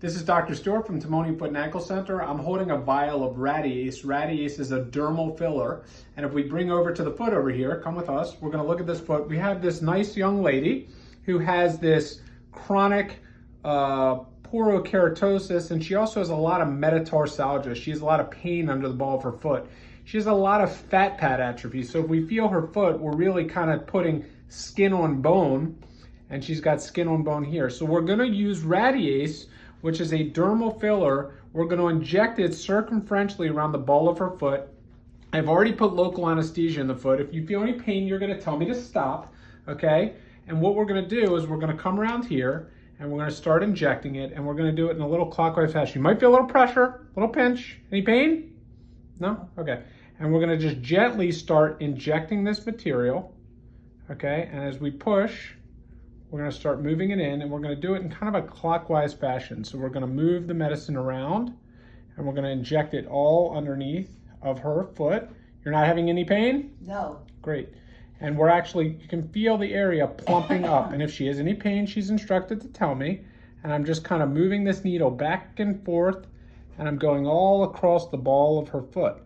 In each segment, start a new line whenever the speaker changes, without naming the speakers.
This is Dr. Stewart from Timonian Foot and Ankle Center. I'm holding a vial of Radiesse. Radiesse is a dermal filler. And if we bring over to the foot over here, come with us, we're gonna look at this foot. We have this nice young lady who has this chronic porokeratosis, and she also has a lot of metatarsalgia. She has a lot of pain under the ball of her foot. She has a lot of fat pad atrophy. So if we feel her foot, we're really kind of putting skin on bone, and she's got skin on bone here. So we're gonna use Radiesse, which is a dermal filler. We're going to inject it circumferentially around the ball of her foot. I've already put local anesthesia in the foot. If you feel any pain, you're going to tell me to stop, okay? And what we're going to do is we're going to come around here and we're going to start injecting it, and we're going to do it in a little clockwise fashion. You might feel a little pressure, a little pinch. Any pain? No? Okay. And we're going to just gently start injecting this material, okay? And as we push, we're going to start moving it in, and we're going to do it in kind of a clockwise fashion. So we're going to move the medicine around, and we're going to inject it all underneath of her foot. You're not having any pain?
No.
Great. And we're actually, you can feel the area plumping up. And if she has any pain, she's instructed to tell me. And I'm just kind of moving this needle back and forth, and I'm going all across the ball of her foot.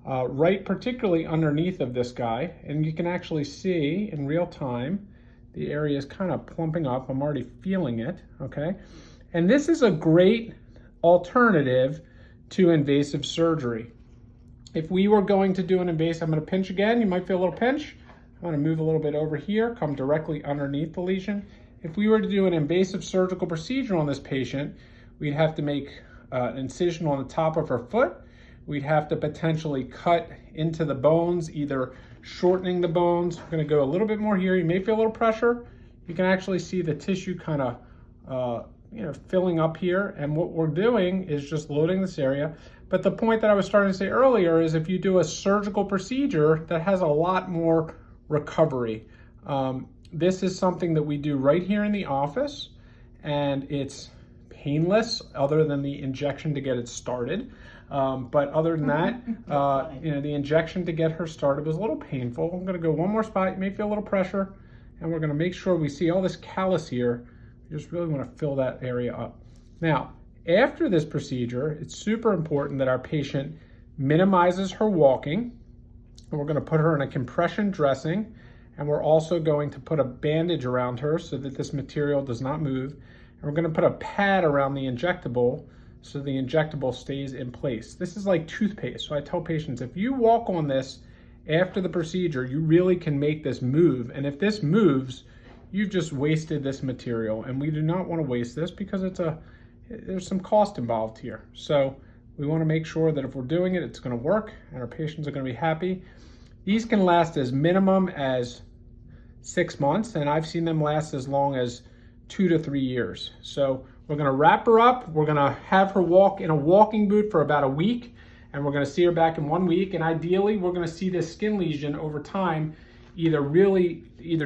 Right particularly underneath of this guy. And you can actually see in real time, the area is kind of plumping up. I'm already feeling it, okay? And this is a great alternative to invasive surgery. If we were going to do an invasive, I'm gonna pinch again. You might feel a little pinch. I'm gonna move a little bit over here, come directly underneath the lesion. If we were to do an invasive surgical procedure on this patient, we'd have to make an incision on the top of her foot. We'd have to potentially cut into the bones, either shortening the bones. We're gonna go a little bit more here. You may feel a little pressure. You can actually see the tissue kind of filling up here. And what we're doing is just loading this area. But the point that I was starting to say earlier is if you do a surgical procedure, that has a lot more recovery. This is something that we do right here in the office, and it's painless other than the injection to get it started. But other than that, the injection to get her started was a little painful. I'm gonna go one more spot. You may feel a little pressure, and we're gonna make sure we see all this callus here. We just really wanna fill that area up. Now, after this procedure, it's super important that our patient minimizes her walking. And we're gonna put her in a compression dressing, and we're also going to put a bandage around her so that this material does not move. And we're gonna put a pad around the injectable so the injectable stays in place. This is like toothpaste. So I tell patients, if you walk on this after the procedure, you really can make this move. And if this moves, you've just wasted this material. And we do not want to waste this because there's some cost involved here. So we want to make sure that if we're doing it, it's going to work and our patients are going to be happy. These can last as minimum as 6 months, and I've seen them last as long as 2 to 3 years. So we're gonna wrap her up. We're gonna have her walk in a walking boot for about a week, and we're gonna see her back in 1 week. And ideally, we're gonna see this skin lesion over time either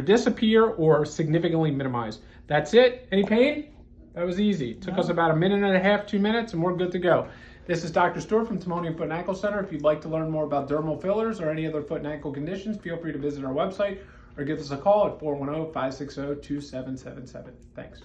disappear or significantly minimize. That's it. Any pain? That was easy. It took us about 1.5 minutes, 2 minutes, and we're good to go. This is Dr. Stewart from Timonian Foot and Ankle Center. If you'd like to learn more about dermal fillers or any other foot and ankle conditions, feel free to visit our website or give us a call at 410-560-2777. Thanks.